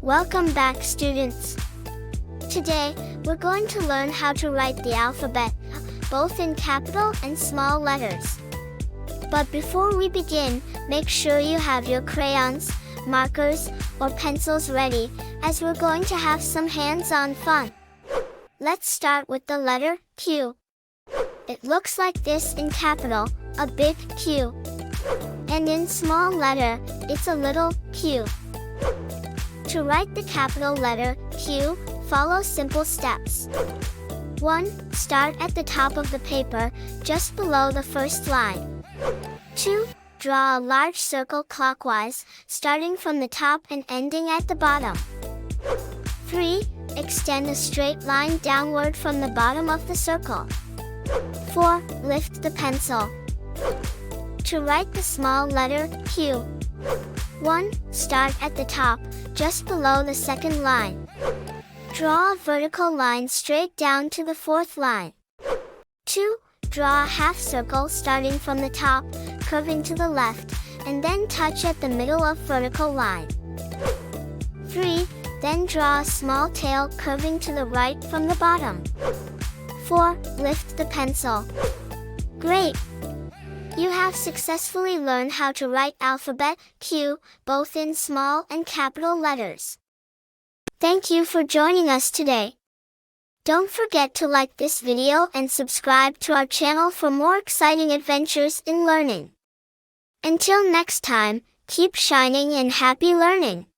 Welcome back, students. Today, we're going to learn how to write the alphabet, both in capital and small letters. But before we begin, make sure you have your crayons, markers, or pencils ready, as we're going to have some hands-on fun. Let's start with the letter Q. It looks like this in capital, a big Q. And in small letter, it's a little q. To write the capital letter Q, follow simple steps. 1. Start at the top of the paper, just below the first line. 2. Draw a large circle clockwise, starting from the top and ending at the bottom. 3. Extend a straight line downward from the bottom of the circle. 4. Lift the pencil. To write the small letter Q. 1. Start at the top, just below the second line. Draw a vertical line straight down to the fourth line. 2. Draw a half circle starting from the top, curving to the left, and then touch at the middle of vertical line. 3. Then draw a small tail curving to the right from the bottom. 4. Lift the pencil. Great! You have successfully learned how to write alphabet Q, both in small and capital letters. Thank you for joining us today. Don't forget to like this video and subscribe to our channel for more exciting adventures in learning. Until next time, keep shining and happy learning!